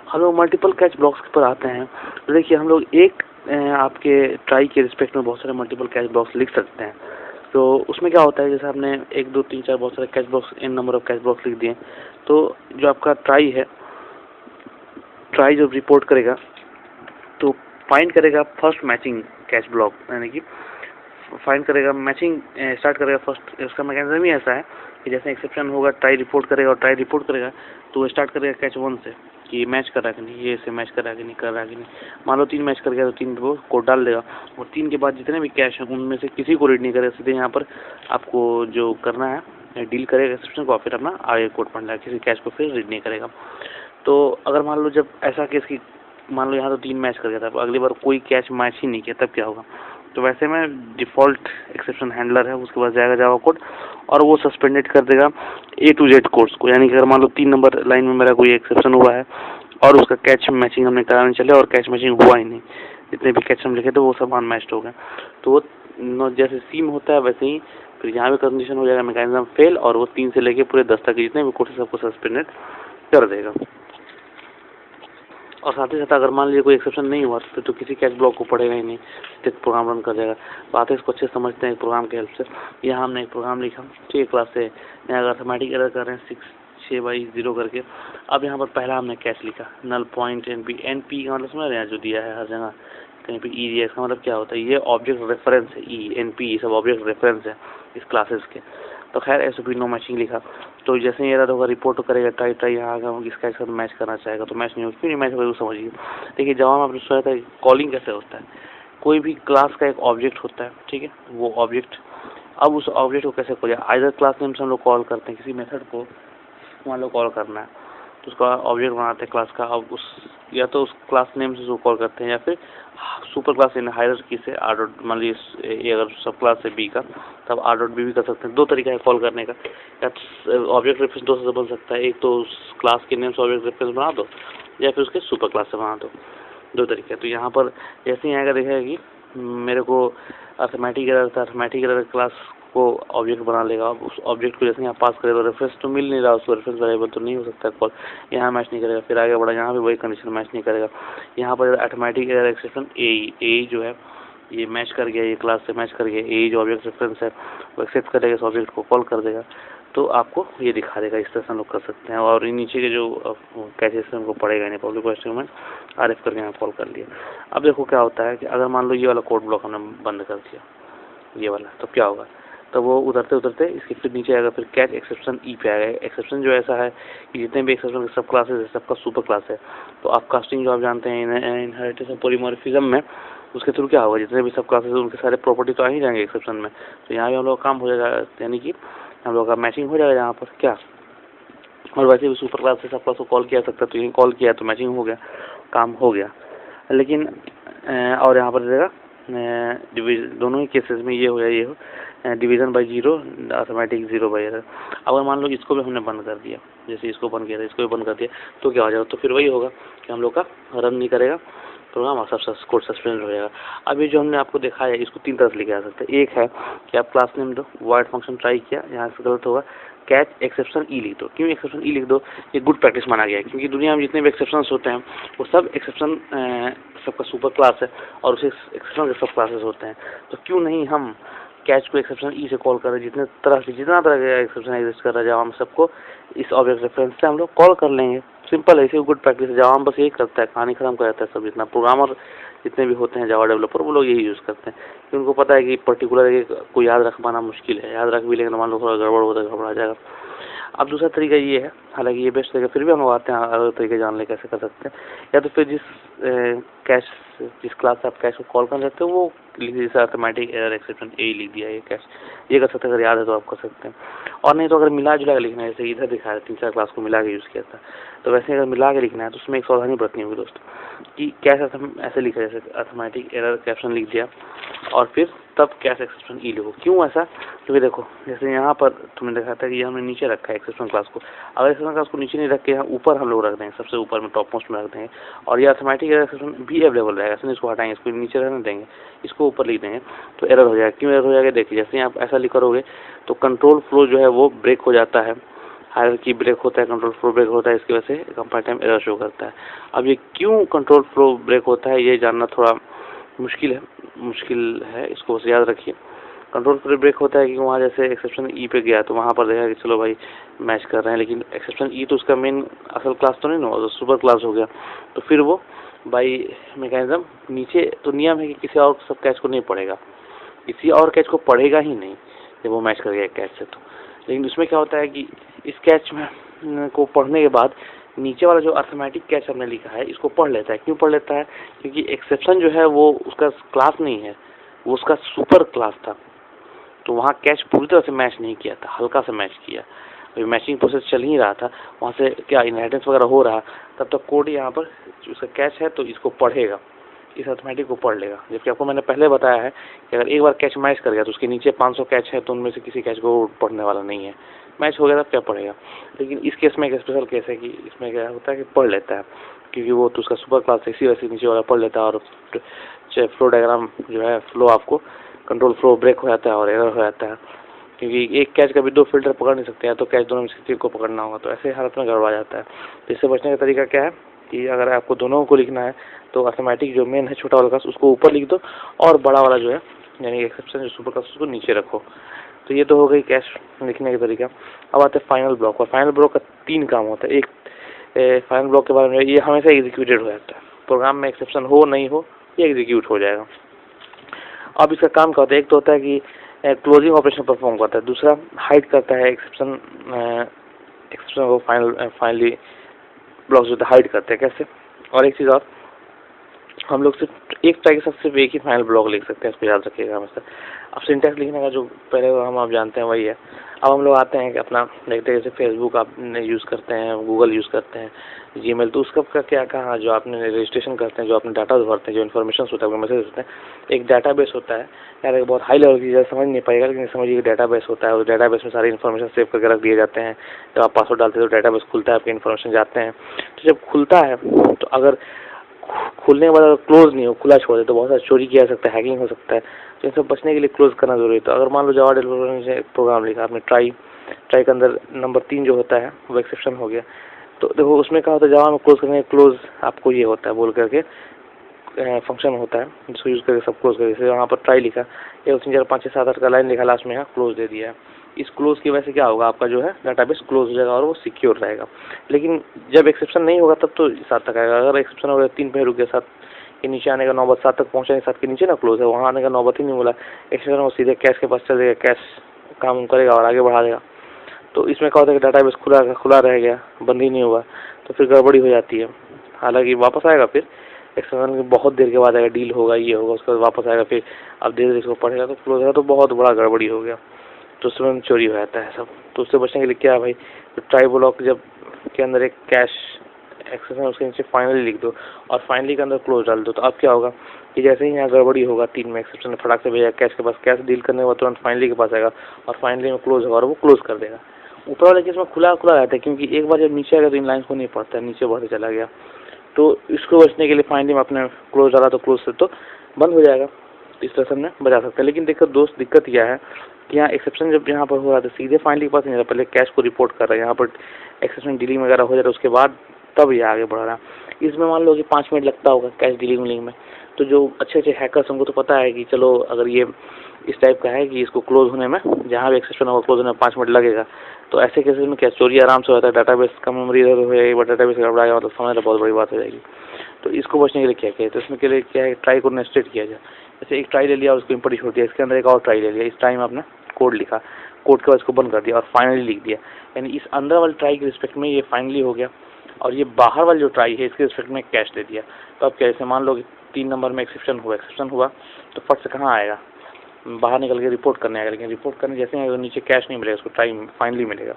हम लोग multiple catch blocks पर आते हैं। तो देखिए हम लोग एक आपके ट्राई के रिस्पेक्ट में बहुत सारे मल्टीपल कैच ब्लॉक्स लिख सकते हैं। तो उसमें क्या होता है, जैसे आपने 1 2 3 4 बहुत सारे catch blocks n number of catch blocks लिख दिए, तो जो आपका ट्राई है, ट्राई जब रिपोर्ट करेगा तो फाइंड करेगा फर्स्ट मैचिंग कैच ब्लॉक, यानी कि फाइंड करेगा, मैचिंग स्टार्ट करेगा फर्स्ट। उसका मैकेनिज्म ही ऐसा है कि जैसे एक्सेप्शन होगा ट्राई रिपोर्ट करेगा, और ट्राई रिपोर्ट करेगा तो वो स्टार्ट करेगा कैच 1 से कि मैच कर रहा है कि नहीं, ये से मैच कर रहा है कि नहीं, कर रहा है कि नहीं। मान लो 3 मैच कर गया तो 3 वो कोड डाल देगा, और 3 के बाद जितने भी कैच हैं उनमें से किसी को रीड नहीं करेगा, सीधे यहाँ पर आपको जो करना है डील करेगा एक्सेप्शन को, फिर अपना आगे कोड पढ़ना है, किसी कैच को फिर रीड नहीं करेगा। तो अगर मान लो जब ऐसा केस की, मान लो यहाँ तो 3 मैच कर गया था, अगली बार कोई कैच मैच ही नहीं किया, तब क्या होगा? तो वैसे में डिफ़ॉल्ट एक्सेप्शन हैंडलर है, उसके पास जाएगा जावा कोड और वो सस्पेंडेड कर देगा A to Z कोड्स को। यानी कि अगर मान लो 3 नंबर लाइन में मेरा कोई एक्सेप्शन हुआ है और उसका कैच मैचिंग हमने कराने चले और कैच मैचिंग हुआ ही नहीं, जितने भी कैच हम लिखे थे वो सब अनमैच्ड हो गए, तो वो जैसे सीम होता है वैसे ही फिर यहाँ भी कंडीशन हो जाएगा मैकेनिज्म फेल, और वो 3 से लेके पूरे 10 तक के जितने भी कोड सबको सस्पेंडेड कर देगा। और साथ ही साथ अगर मान लीजिए कोई एक्सेप्शन नहीं हुआ तो किसी कैच ब्लॉक को पढ़ेगा ही नहीं, सीधे प्रोग्राम रन कर जाएगा। तो आते इसको अच्छे समझते हैं प्रोग्राम की हेल्प से। यहाँ हमने एक प्रोग्राम लिखा, ठीक है, क्लास से यहाँ अर्थमेटिक एरर कर रहे हैं 6/0 करके। अब यहाँ पर पहला हमने कैच लिखा नल पॉइंट NP का मतलब समझ रहे हैं, जो दिया है हर जगह कहीं पे ई दिया, इसका मतलब क्या होता है, ये ऑब्जेक्ट रेफरेंस है, NP ये सब ऑब्जेक्ट रेफरेंस है इस क्लासेस के। तो खैर SOP नो मैचिंग लिखा, तो जैसे ही एरर होगा रिपोर्ट करेगा, ट्राई यहाँ आगा इसका साथ मैच करना चाहेगा, तो मैच नहीं होगा, क्यों नहीं मैच होगा समझिए। देखिए जवाब में आपने सोचा था कॉलिंग कैसे होता है, कोई भी क्लास का एक ऑब्जेक्ट होता है, ठीक है, वो ऑब्जेक्ट, अब उस ऑब्जेक्ट को कैसे कॉल, आइदर क्लास नेम से हम लोग कॉल करते हैं, किसी मेथड को मान लो कॉल करना है तो उसका ऑब्जेक्ट बनाते हैं क्लास का। अब उस या तो उस क्लास नेम से उसको कॉल करते हैं, या फिर सुपर क्लास इन हायरार्की से R डॉट, मान लीजिए अगर सब क्लास है B का, तब R डॉट B भी कर सकते हैं। 2 तरीका है कॉल करने का, या ऑब्जेक्ट रेफरेंस 2 से बन सकता है, एक तो उस क्लास के नेम से ऑब्जेक्ट रेफरेंस बना दो, या फिर उसके सुपर क्लास से बना दो, 2 तरीके। तो यहाँ पर जैसे ही आएगा देखा कि मेरे को अर्थमेटिक एरर था, अर्थमेटिक एरर क्लास को ऑब्जेक्ट बना लेगा। उस ऑब्जेक्ट को जैसे यहाँ पास करेगा, रेफरेंस तो मिल नहीं रहा, उसको रेफरेंस वेरिएबल तो नहीं हो सकता कॉल, यहाँ मैच नहीं करेगा, फिर आगे बढ़ा, यहाँ भी वही कंडीशन मैच नहीं करेगा। यहाँ पर अर्थमेटिक एरर एक्सेप्शन ए जो है ये मैच कर गया, ये क्लास से मैच कर गया, ए जो ऑब्जेक्ट रेफरेंस है वो एक्सेप्ट करेगा, इस ऑब्जेक्ट को कॉल कर देगा, तो आपको ये दिखा देगा। इस तरह से हम लोग कर सकते हैं। और नीचे के जो कैचेस हैं उनको पड़ेगा नहीं, पब्लिक वॉइस में RF करके यहाँ कॉल कर लिया। अब देखो क्या होता है कि अगर मान लो ये वाला कोड ब्लॉक हमने बंद कर दिया, ये वाला, तो क्या होगा, तो वो उतरते उतरते इसके फिर नीचे आएगा, फिर कैच एक्सेप्शन ई पे आएगा। एक्सेप्शन जो ऐसा है कि जितने भी एक्सेप्शन के सब क्लासेस है सबका सुपर क्लास है। तो आप कास्टिंग जो आप जानते हैं इनहेरिटेंस ऑफ पॉलीमॉर्फिज्म में, उसके थ्रू क्या होगा, जितने भी सब क्लासेस हैं उनके सारे प्रॉपर्टी तो आ ही जाएंगे एक्सेप्शन में। तो यहाँ भी हम लोग का काम हो जाएगा, यानी कि हम लोग का मैचिंग हो जाएगा यहाँ पर क्या। और वैसे भी सुपर क्लास से सब क्लास को कॉल किया सकता है, तो यहीं कॉल किया तो मैचिंग हो गया, काम हो गया। लेकिन और यहाँ पर देगा दोनों ही केसेस में ये हो या ये हो, डिवीज़न बाय 0, अर्थमेटिक 0/एरर। अगर मान लो इसको भी हमने बंद कर दिया, जैसे इसको बंद किया था, इसको भी बंद कर दिया, तो क्या हो जाएगा, तो फिर वही होगा कि हम लोग का रन नहीं करेगा प्रोग्राम, और सब कोड सस्पेंड हो जाएगा। अब ये जो हमने आपको दिखाया है इसको 3 तरह से लिखा जा सकता है। एक है कि आप क्लास नेम दो, वॉइड फंक्शन ट्राई किया, यहाँ से गलत होगा, कैच एक्सेप्शन ई लिख दो। क्यों एक्सेप्शन ई लिख दो, ये गुड प्रैक्टिस माना गया है, क्योंकि दुनिया में जितने भी एक्सेप्शन होते हैं वो सब एक्सेप्शन सबका सुपर क्लास है और उसे एक्सेप्शन के सब क्लासेस होते हैं। तो क्यों नहीं हम कैच को एक्सेप्शन ई से कॉल कर रहे हैं, जितना तरह का एक्सेप्शन एग्जिस्ट कर रहा है जावा में, सबको इस ऑब्जेक्ट रेफरेंस से हम लोग कॉल कर लेंगे। सिंपल है, इसे गुड प्रैक्टिस है, जावा में बस यही करता है, कहानी खत्म कर जाता है। सब जितना प्रोग्रामर जितने भी होते हैं जावा डेवलपर, वो लोग यही यूज़ करते हैं, क्योंकि उनको पता है कि पर्टिकुलर को याद रख पाना मुश्किल है, याद रख भी लेकिन मान लो थोड़ा गड़बड़ होता है, घबरा जाएगा। अब दूसरा तरीका ये है, हालांकि ये बेस्ट तरीका, फिर भी हम लोग आते हैं अलग तरीके जान ले कैसे कर सकते हैं। या तो फिर जिस क्लास से आप कैश को कॉल कर सकते हो वो लिख दीजिए, जैसे अर्थमेटिक एरर एक्सेप्शन ए लिख दिया, ये कैश, ये कर सकते हैं, अगर याद है तो आप कर सकते हैं। और नहीं तो अगर मिला जुला के लिखना है, जैसे इधर दिखा है 3-4 क्लास को मिला के यूज़ किया था, तो वैसे अगर मिला के लिखना है तो उसमें एक सावधानी बरतनी होगी दोस्तों, कि कैश ऐसे लिखा, जैसे अर्थमेटिक एरर कैप्शन लिख दिया और फिर तब कैश एक्सेप्शन ई लिखो। क्यों ऐसा, क्योंकि देखो जैसे यहाँ पर तुमने देखा था कि ये हमने नीचे रखा है एक्सेप्शन क्लास को, अगर एक्सेप्शन क्लास को नीचे नहीं रख के यहाँ ऊपर हम लोग रख देंगे, सबसे ऊपर में टॉप मोस्ट में रख देंगे, और ये अर्थमेटिक एरर एक्सेप्शन भी अवेलेबल रहेगा, ऐसे इसको हटाएंगे, इसको नीचे रहने देंगे, इसको ऊपर लिख देंगे, तो एरर हो जाएगा। क्यों एरर हो जाएगा, देखिए जैसे आप ऐसा लिख करोगे तो कंट्रोल फ्लो जो है वो ब्रेक हो जाता है, हायरार्की ब्रेक होता है, कंट्रोल फ्लो ब्रेक होता है, इसकी वजह से कंपाइल टाइम एरर शो करता है। अब ये क्यों कंट्रोल फ्लो ब्रेक होता है ये जानना थोड़ा मुश्किल है, इसको बस याद रखिए। कंट्रोल फ्लो ब्रेक होता है कि वहाँ जैसे एक्सेप्शन ई पे गया तो वहाँ पर देखा कि चलो भाई मैच कर रहे हैं, लेकिन एक्सेप्शन ई तो उसका मेन असल क्लास तो नहीं ना, तो सुपर क्लास हो गया, तो फिर वो बाई मैकेनिज्म नीचे तो नियम है कि किसी और सब कैच को नहीं पढ़ेगा, किसी और कैच को पढ़ेगा ही नहीं जब वो मैच कर गया कैच से। तो लेकिन उसमें क्या होता है कि इस कैच में को पढ़ने के बाद नीचे वाला जो अर्थमेटिक कैच हमने लिखा है इसको पढ़ लेता है। क्यों पढ़ लेता है? क्योंकि एक्सेप्शन जो है वो उसका क्लास नहीं है, वो उसका सुपर क्लास था, तो वहाँ कैच पूरी तरह से मैच नहीं किया था, हल्का से मैच किया। अभी मैचिंग प्रोसेस चल ही रहा था, वहाँ से क्या इनहेरिटेंस वगैरह हो रहा, तब तक कोड यहाँ पर उसका कैच है तो इसको पढ़ेगा, इस अर्थमेटिक को पढ़ लेगा। जबकि आपको मैंने पहले बताया है कि अगर एक बार कैच मैच कर गया तो उसके नीचे 500 कैच है तो उनमें से किसी कैच को पढ़ने वाला नहीं है, मैच हो गया तब क्या पढ़ेगा। लेकिन इस केस में एक स्पेशल केस है कि इसमें क्या होता है कि पढ़ लेता है, क्योंकि वो तो उसका सुपर क्लास इसी वजह से नीचे वाला पढ़ लेता है, और फ्लो डायग्राम जो है फ्लो आपको कंट्रोल फ्लो ब्रेक हो जाता है और एरर हो जाता है, क्योंकि एक कैच का भी दो फिल्टर पकड़ नहीं सकते हैं, तो कैच दोनों में से किसी को पकड़ना होगा, तो ऐसे हालत में गड़बड़ा जाता है। तो इससे बचने का तरीका क्या है कि अगर आपको दोनों को लिखना है तो अर्थमेटिक जो मेन है छोटा वाला क्लास उसको ऊपर लिख दो, और बड़ा वाला जो है यानी एक्सेप्शन जो सुपर क्लास उसको नीचे रखो। तो ये तो हो गई कैच लिखने का तरीका। अब आते हैं फाइनल ब्लॉक, और फाइनल ब्लॉक का 3 काम होता है। एक फाइनल ब्लॉक के बारे में, ये हमेशा एग्जीक्यूटेड हो जाता है, प्रोग्राम में एक्सेप्शन हो नहीं हो ये एग्जीक्यूट हो जाएगा। अब इसका काम क्या होता है? एक तो होता है कि क्लोजिंग ऑपरेशन परफॉर्म करता है, दूसरा हाइड करता है एक्सेप्शन को फाइनली ब्लॉक जो हाइड करते हैं कैसे। और एक चीज़ और, हम लोग सिर्फ एक ट्राई के साथ सिर्फ एक ही फाइनल ब्लॉक लिख सकते हैं, इसको याद रखिएगा हमेशा। अब सिंटैक्स लिखने का जो पहले हम आप जानते हैं वही है। अब हम लोग आते हैं कि अपना देखते हैं जैसे फेसबुक आपने यूज़ करते हैं, गूगल यूज़ करते हैं, जीमेल, तो उसका का क्या कहा जो आपने रजिस्ट्रेशन करते हैं, जो अपने डाटा भरते हैं, जो इन्फॉर्मेशन होता है, मैसेज होते हैं, एक डाटाबेस होता है। यार एक बहुत हाई लेवल की चीज़ समझ नहीं पाएगा, लेकिन समझिए डाटाबेस होता है, उस डाटाबेस में सारी इन्फॉर्मेशन सेव करके रख दिए जाते हैं। जब आप पासवर्ड डालते हैं तो डाटाबेस खुलता है, आपके इन्फॉर्मेशन जाते हैं। तो जब खुलता है तो अगर खुलने के बाद अगर क्लोज नहीं हो, खुला छोड़ दे तो बहुत सारा चोरी किया जा सकता है, हैकिंग हो सकता है। तो इन सब बचने के लिए क्लोज करना जरूरी है। तो अगर मान लो जावा डेवलपर ने एक प्रोग्राम लिखा, आपने ट्राई के अंदर नंबर 3 जो होता है वो एक्सेप्शन हो गया, तो देखो उसमें क्या होता है, जावा में क्लोज करने क्लोज आपको ये होता है बोल करके फंक्शन होता है जिसको यूज़ करके सब क्लोज करके, जैसे वहाँ पर ट्राई लिखा, 1 2 3 4 5 6 7 8 का लाइन लिखा, लास्ट में यहाँ क्लोज दे दिया है। इस क्लोज की वजह से क्या होगा, आपका जो है डाटाबेस क्लोज हो जाएगा और वो सिक्योर रहेगा। लेकिन जब एक्सेप्शन नहीं होगा तब तो 7 तक आएगा। अगर एक्सेप्शन हो गया 3 पे रुक गया, 7 के नीचे आने का नौबत, 7 तक पहुँचा नहीं, 7 के नीचे ना क्लोज है, वहाँ आने का नौबत ही नहीं बोला। एक्सेप्शन वो सीधे कैश के पास चल जाएगा, कैश काम करेगा और आगे बढ़ा देगा। तो इसमें क्या होता है कि डाटाबेस खुला रह गया, बंद ही नहीं हुआ, तो फिर गड़बड़ी हो जाती है। हालांकि वापस आएगा, फिर एक्सेप्शन के बहुत देर के बाद आएगा, डील होगा, ये होगा, उसके बाद वापस आएगा, फिर अब धीरे धीरे इसको पढ़ेगा तो क्लोज होगा, तो बहुत बड़ा गड़बड़ी हो गया, तो उसमें चोरी हो जाता है सब। तो उससे बचने के लिए क्या है भाई, तो ट्राई ब्लॉक जब के अंदर एक कैश एक्सेप्शन उसके नीचे फाइनली लिख दो और फाइनली के अंदर क्लोज डाल दो। तो अब क्या होगा कि जैसे ही यहाँ गड़बड़ी होगा 3 में, एक्सेप्शन फटाक से भेजा कैश के पास, कैश डील करने के बाद तुरंत फाइनली के पास आएगा और फाइनली में क्लोज होगा और वो क्लोज कर देगा। ऊपर वाले केस में खुला रहता है, क्योंकि एक बार जब नीचे आएगा तो इन लाइन्स को नहीं पढ़ता है, नीचे बढ़ते चला गया। तो इसको बचने के लिए फाइनली में आपने क्लोज डाला तो क्लोज से तो बंद हो जाएगा। इस तरह से हमने बचा सकते हैं। लेकिन देखो दोस्त, दिक्कत यह है कि यहाँ एक्सेप्शन जब यहाँ पर हो रहा था सीधे फाइनली के पास नहीं जा रहा, पहले कैश को रिपोर्ट कर रहा है, यहाँ पर एक्सेप्शन डीलिंग वगैरह हो जा रहा है, उसके बाद तब ये आगे बढ़ रहा है। इसमें मान लो कि 5 मिनट लगता होगा कैश डीलिंग में, तो जो अच्छे हैकर्स हमको तो पता है कि चलो अगर ये इस टाइप का है कि इसको क्लोज होने में, जहाँ भी एक्सेप्शन होगा क्लोज होने में 5 मिनट लगेगा, तो ऐसे केसेस में क्या चोरी आराम से होता है। डाटाबेस का मेमोरी इधर हो जाएगी, डाटाबेस गड़बड़ा गया मतलब समझ लो बहुत बड़ी बात हो जाएगी। तो इसको बचने के लिए क्या किया, तो इसमें के लिए क्या है, ट्राई को नेस्टेड किया जाए। जैसे एक ट्राई ले लिया और उसको इम्पोर्ट छोड़ दिया, इसके अंदर एक और ट्राई ले लिया, इस टाइम आपने कोड लिखा, कोड के बाद इसको बंद कर दिया और फाइनली लिख दिया, यानी इस अंदर वाले ट्राई के रिस्पेक्ट में ये फाइनली हो गया, और ये बाहर वाली जो ट्राई है इसके रिस्पेक्ट में कैश दे दिया। तो अब क्या, जैसे मान लो कि 3 नंबर में एक्सेप्शन हुआ तो फट से कहाँ आएगा, बाहर निकल के रिपोर्ट करने आएगा। लेकिन रिपोर्ट करने जैसे ही नीचे कैश नहीं मिलेगा, उसको ट्राई फाइनली मिलेगा,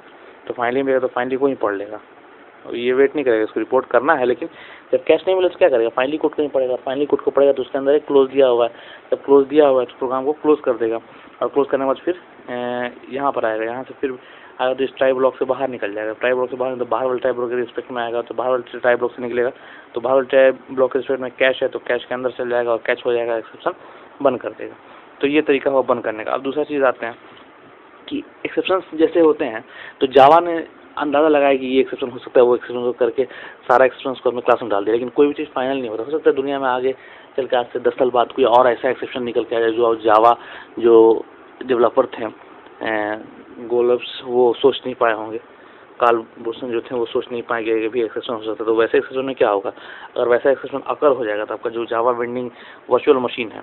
तो फाइनली मिलेगा तो फाइनली को ही पढ़ लेगा, ये वेट नहीं करेगा, इसको रिपोर्ट करना है। लेकिन जब कैश नहीं मिले तो क्या करेगा, फाइनली कोड को ही पड़ेगा, फाइनली कोड को पड़ेगा तो उसके अंदर एक क्लोज दिया हुआ है, जब क्लोज दिया हुआ है तो प्रोग्राम को क्लोज कर देगा, और क्लोज करने के बाद फिर यहाँ पर आएगा, यहाँ से फिर आएगा तो इस ट्राई ब्लॉक से बाहर निकल जाएगा। ट्राई ब्लॉक से बाहर तो बाहर वाले ट्राई ब्लॉक के रिस्पेक्ट में आएगा, तो बाहर वाले ट्राई ब्लॉक से निकलेगा तो बाहर वाले ट्राई ब्लॉक के रिस्पेक्ट में कैश है तो कैश के अंदर चल जाएगा और कैश हो जाएगा, एक्सेप्शन बंद कर देगा। तो ये तरीका हुआ बंद करने का। अब दूसरा चीज़ आते हैं कि एक्सेप्शंस जैसे होते हैं तो जावा ने अंदाज़ा लगाया कि ये एक्सेप्शन हो सकता है, वो एक्सेप्शन हो करके सारा एक्सेप्शन उसको अपने क्लास में डाल दिया, लेकिन कोई भी चीज़ फाइनल नहीं होता। हो सकता है दुनिया में आगे चल के आज से 10 साल बाद कोई और ऐसा एक्सेप्शन निकल के आ जाए जो जावा जो डेवलपर थे गोलप्स वो सोच नहीं पाए होंगे, कार्ल बोसन जो थे वो सोच नहीं पाएंगे कि भी एक्सेप्शन हो सकता है। तो वैसे एक्सेप्शन में क्या होगा, अगर वैसा एक्सेप्शन अकर हो जाएगा तो आपका जो जावा वेंडिंग वर्चुअल मशीन है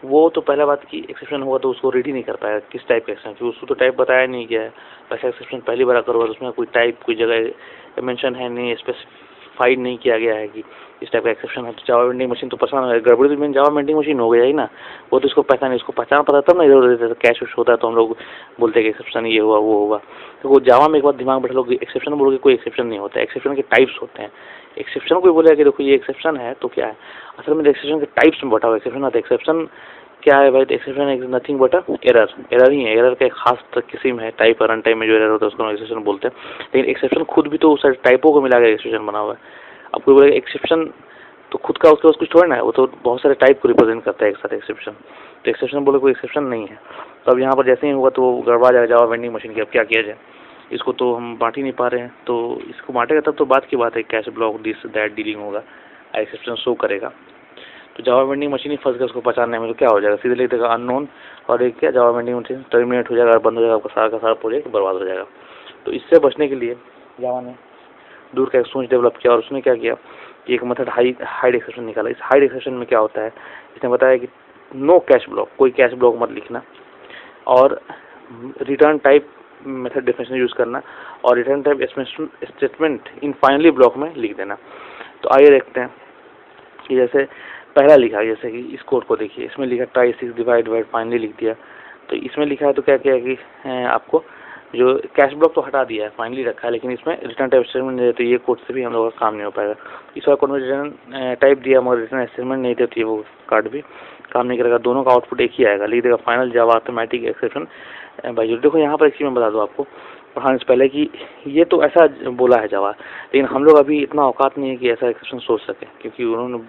वो तो पहला बात की एक्सेप्शन होगा तो उसको रीड ही नहीं कर पाएगा किस टाइप का एक्सेप्शन, क्योंकि उसको तो टाइप बताया नहीं गया है। वैसा एक्सेप्शन पहली बार अकर हुआ तो उसमें कोई टाइप कोई जगह मेंशन है नहीं, स्पेसिफाइड नहीं किया गया है कि इस टाइप का एक्सेप्शन है। तो जावा वेंडिंग मशीन तो परेशान है, गड़बड़ी तो जावा वेंडिंग मशीन हो गया ही ना, वो तो इसको पहचान उसको पहचान पता तब ना इधर कैश वैश होता है तो हम लोग बोलते हैं कि एक्सेप्शन ये हुआ वो हुआ। तो वो जावा में एक बार दिमाग बैठा लोग एक्सेप्शन बोलोगे, कोई एक्सेप्शन नहीं होता है, एक्सेप्शन के टाइप्स होते हैं। एक्सेप्शन कोई बोलेगा कि देखो ये एक्सेप्शन है तो क्या है, असल में एक्सेप्शन के टाइप्स में बटा हुआ एक्सेप्शन आता है। एक्सेप्शन क्या है भाई, exception is nothing but error, error ही है, एरर का एक खास किस्म है टाइप और रन टाइम में जो एरर होता है उसको एक्सेप्शन बोलते हैं। लेकिन एक्सेप्शन खुद भी तो उस टाइपों को मिला के एक्सेप्शन बना हुआ है। अब कोई बोलेगा एक्सेप्शन तो खुद का उसके पास कुछ थोड़ा ना है, वो तो बहुत सारे टाइप को रिप्रेजेंट करता है एक साथ एक्सेप्शन। तो एक्सेप्शन बोले कोई एक्सेप्शन नहीं है। तो अब यहाँ पर जैसे ही हुआ तो गड़बड़ा जाएगा जावा वेंडिंग मशीन की। अब क्या किया जाए, इसको तो हम बांट ही नहीं पा रहे हैं, तो इसको बांटेगा तब तो बात की बात है, cash block this that dealing होगा, एक्सेप्शन शो करेगा। तो जावा वेंडिंग मशीन ही फंस गया उसको पहचानने में, तो क्या हो जाएगा, सीधे लिख देगा अननोन और एक क्या जावा वेंडिंग मशीन टर्मिनेट हो जाएगा, बंद हो जाएगा, आपका सारा का सारा प्रोजेक्ट बर्बाद हो जाएगा। तो इससे बचने के लिए जावा ने दूर का एक सोच डेवलप किया और उसने क्या किया कि एक मेथड हाइड एक्सेप्शन निकाला। इस हाइड एक्सेप्शन में क्या होता है, इसने बताया कि नो कैश ब्लॉक, कोई कैश ब्लॉक मत लिखना और return type method definition use करना और return type statement in finally block में लिख देना। तो आइए देखते हैं कि जैसे पहला लिखा, जैसे कि इस कोड को देखिए, इसमें लिखा ट्राई 6 डिवाइड बाय फाइनली लिख दिया। तो इसमें लिखा है तो क्या किया कि आपको जो कैश ब्लॉक तो हटा दिया है, फाइनली रखा है, लेकिन इसमें रिटर्न टाइप स्टेटमेंट नहीं देते, ये कोड से भी हम लोगों का काम नहीं हो पाएगा। इस बार कोड में रिटर्न टाइप दिया मगर रिटर्न स्टेटमेंट नहीं देती है, वो कार्ड भी काम नहीं करेगा, दोनों का आउटपुट एक ही आएगा, लिख देगा फाइनल जावा ऑटोमेटिक एक्सेप्शन भाई। देखो यहाँ पर एक चीज़ मैं बता दूँ आपको पढ़ाने से पहले कि ये तो ऐसा बोला है जावा, लेकिन हम लोग अभी इतना औकात नहीं है कि ऐसा एक्सेप्शन सोच सके, क्योंकि उन्होंने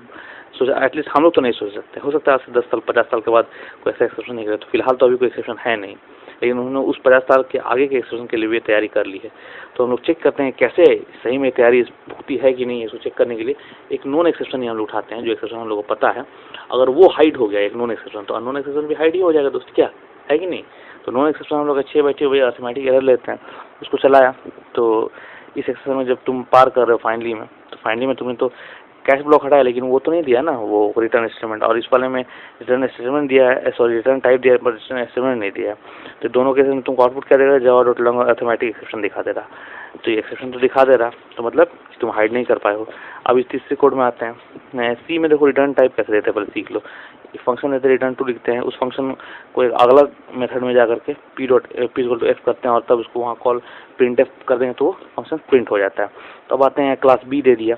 सोचा, एटलीस्ट हम लोग तो नहीं सोच सकते। हो सकता है आज से 10 साल 50 साल के बाद कोई ऐसा एक्सेप्शन नहीं करे, तो फिलहाल तो अभी कोई एक्सेप्शन है नहीं, लेकिन उन्होंने उस 50 साल के आगे के एक्सेप्शन के लिए भी तैयारी कर ली है। तो हम लोग चेक करते हैं कैसे सही में तैयारी भुगती है कि नहीं है, इसको चेक करने के लिए एक नॉन एक्सेप्शन ही हम लोग उठाते हैं, जो एक्सेप्शन हम लोग को पता है अगर वो हाइड हो गया एक नॉन एक्सेप्शन, तो अननोन एक्सेप्शन भी हाइड ही हो जाएगा दोस्त, क्या है कि नहीं। तो नॉन एक्सेप्शन हम लोग अच्छे बैठे हुए अर्थमेटिक एरर लेते हैं, उसको चलाया। तो इस एक्सेप्शन में जब तुम पार कर रहे हो फाइनली में, तो फाइनली में तुमने तो कैश ब्लॉक हटाया लेकिन वो तो नहीं दिया ना वो रिटर्न स्टेटमेंट, और इस वाले में रिटर्न स्टेटमेंट दिया है, सॉरी रिटर्न टाइप दिया है पर रिटर्न स्टेटमेंट नहीं दिया है। तो दोनों केस में तुमको आउटपुट क्या देगा, Java dot long arithmetic exception दिखा दे रहा। तो ये एक्सेप्शन तो दिखा दे रहा, तो मतलब तुम हाइड नहीं कर पाए हो। अब इस तीसरे कोड में आते हैं, सी में देखो रिटर्न टाइप कैसे देते हैं पहले सीख लो। एक फंक्शन देते रिटर्न टू लिखते हैं, उस फंक्शन को एक अगला मेथड में जाकर के p.f करते हैं और तब उसको वहाँ कॉल प्रिंट एफ कर देंगे तो वो फंक्शन प्रिंट हो जाता है। तब आते हैं क्लास बी दे दिया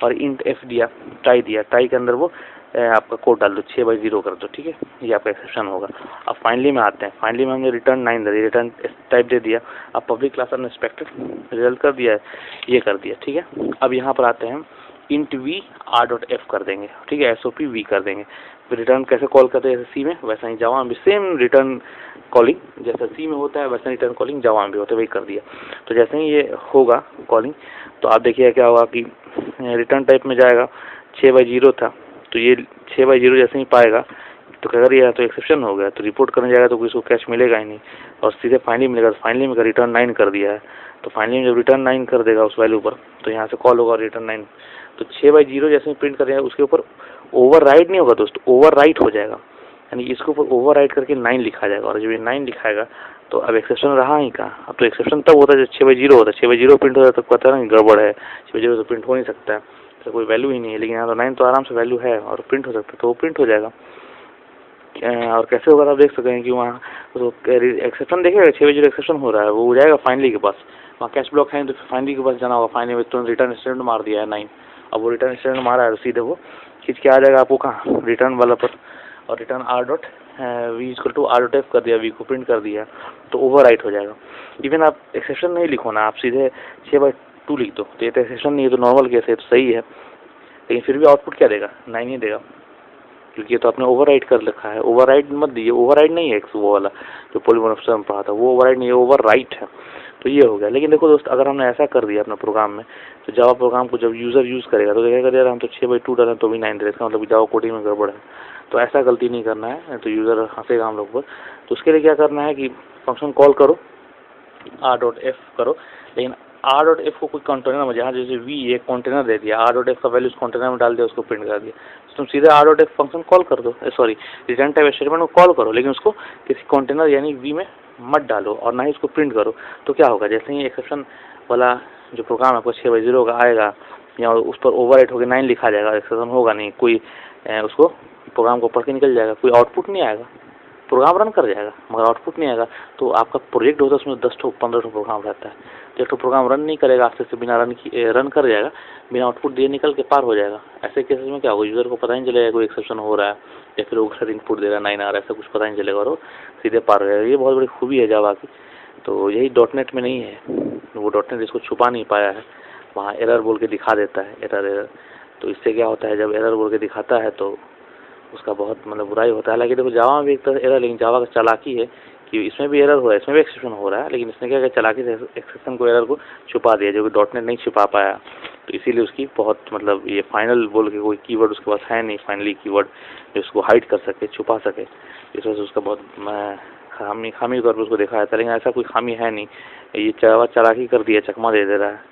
और इंट एफ दिया, ट्राई दिया, ट्राई के अंदर वो आपका कोड डाल दो 6/0 कर दो, ठीक है, ये आपका एक्सेप्शन होगा। अब फाइनली में आते हैं, फाइनली में हमने रिटर्न 9 दे दिया, रिटर्न टाइप दे दिया, अब पब्लिक क्लास अनएक्सपेक्टेड रिजल्ट कर दिया है, ये कर दिया, ठीक है। अब यहाँ पर आते हैं इंट वी r.f कर देंगे, ठीक है, SOP v कर देंगे। फिर रिटर्न कैसे कॉल करते हैं जैसे सी में वैसा ही जावा में सेम रिटर्न कॉलिंग जैसा सी में होता है वैसा रिटर्न कॉलिंग जावा में भी होता है, वही कर दिया। तो जैसे ही ये होगा कॉलिंग तो आप देखिए क्या होगा कि रिटर्न टाइप में जाएगा 6/0 था, तो ये 6/0 जैसे ही पाएगा तो क्या कर दिया, तो एक्सेप्शन हो गया, तो रिपोर्ट करने जाएगा तो किसी को कैश मिलेगा ही नहीं और सीधे फाइनली मिलेगा। तो फाइनली में रिटर्न 9 कर दिया है, तो फाइनली में जब रिटर्न 9 कर देगा उस वैल्यू पर तो यहाँ से कॉल होगा रिटर्न 9। तो 6/0 जैसे ही प्रिंट करेगा उसके ऊपर ओवर राइट नहीं होगा दोस्त, ओवर राइट हो जाएगा, यानी इसके ऊपर ओवर राइट करके 9 लिखा जाएगा और जब ये 9 लिखाएगा तो अब एक्सेप्शन रहा ही कहाँ। अब तो एक्सेप्शन तब होता है जब 6/0 होता है, 6/0 प्रिंट होता है तो पता ना गड़बड़ है, 6/0 तो प्रिंट हो नहीं सकता है, तो कोई वैल्यू ही नहीं है। लेकिन यहाँ तो 9 तो आराम से वैल्यू है और प्रिंट हो सकता है, तो वो प्रिंट हो जाएगा। और कैसे होगा आप देख सकते हैं कि वहाँ तो एक्सेप्शन देखिएगा 6/0 एक्सेप्शन हो रहा है, वो हो जाएगा फाइनली के पास, वहाँ कैश ब्लॉक है तो फाइनली के पास जाना होगा, फाइनली में तुरंत रिटर्न स्टेटमेंट मार दिया है 9। अब वो रिटर्न स्टेटमेंट मारा है तो सीधे वो खींच के आ जाएगा आपको कहाँ, रिटर्न वाला पर, और रिटर्न r.v=r.f कर दिया, वी को प्रिंट कर दिया, तो ओवर राइट हो जाएगा। इवन आप एक्सेप्शन नहीं लिखो ना, आप सीधे 6/2 लिख दो, तो ये तो एक्सेप्शन नहीं है, तो नॉर्मल केस है, तो सही है, लेकिन फिर भी आउटपुट क्या देगा, 9 ही देगा, क्योंकि ये तो आपने ओवरराइड कर रखा है। ओवरराइड मत दीजिए, ओवरराइड नहीं है वो वाला जो पॉलीमॉर्फिज्म में पढ़ा था, वो ओवरराइड नहीं है, ओवरराइट है। तो ये हो गया। लेकिन देखो दोस्त, अगर हमने ऐसा कर दिया अपना प्रोग्राम में, तो जावा प्रोग्राम को जब यूज़र यूज़ करेगा तो देखेगा यार हम तो 6/2 डालें तो भी 9 दे रहे, इसका मतलब जावा कोडिंग में गड़बड़ है। तो ऐसा गलती नहीं करना है, तो यूज़र हंसेगा हम लोग पर। तो उसके लिए क्या करना है कि फंक्शन कॉल करो, r.f करो, लेकिन r.f को कोई कंटेनर में, जहाँ जैसे v एक कंटेनर दे दिया, r.f का वैल्यू उस कंटेनर में डाल दिया, उसको प्रिंट कर दिया, तो तुम सीधे r.f फंक्शन कॉल कर दो, सॉरी रिटर्न टाइप स्टेटमेंट को कॉल करो, लेकिन उसको किसी कंटेनर यानी v में मत डालो और ना ही उसको प्रिंट करो। तो क्या होगा, जैसे ही एक्सेप्शन वाला जो प्रोग्राम आपको 6/0 का आएगा या उस पर ओवरराइट होकर 9 लिखा जाएगा, एक्सेप्शन होगा नहीं, कोई उसको प्रोग्राम को पढ़ के निकल जाएगा, कोई आउटपुट नहीं आएगा, प्रोग्राम रन कर जाएगा मगर आउटपुट नहीं आएगा। तो आपका प्रोजेक्ट होता है उसमें 10-15 प्रोग्राम रहता है, तो एक तो प्रोग्राम रन नहीं करेगा आपसे से बिना रन कर जाएगा, बिना आउटपुट दिए निकल के पार हो जाएगा। ऐसे केसेस में क्या होगा, यूज़र को पता नहीं चलेगा कोई एक्सेप्शन हो रहा है या फिर वो सर इनपुट दे रहा है 9 आ रहा है, ऐसा कुछ पता नहीं चलेगा और वो सीधे पार हो जाएगा। ये बहुत बड़ी खूबी है जावा की। तो यही डॉटनेट में नहीं है, वो डॉटनेट इसको छुपा नहीं पाया है, वहाँ एरर बोल के दिखा देता है, एरर। तो इससे क्या होता है, जब एरर बोल के दिखाता है तो उसका बहुत मतलब बुराई होता है। हालांकि देखो जावा में भी एक तरह एरर, लेकिन जावा का चालाकी है कि इसमें भी एरर हो रहा है, इसमें भी एक्सेप्शन हो रहा है, लेकिन इसने क्या किया, चालाकी से एक्सेप्शन को, एरर को छुपा दिया, जो कि डॉटनेट नहीं छुपा पाया। तो इसीलिए उसकी बहुत मतलब ये फाइनल बोल के कोई कीवर्ड उसके पास है नहीं, फाइनली कीवर्ड जो उसको हाइड कर सके, छुपा सके। इस वजह से उसका बहुत खामी के तौर पर उसको देखा जाता है, लेकिन ऐसा कोई खामी है नहीं, ये जावा चालाकी कर दिया, चकमा दे दे रहा है।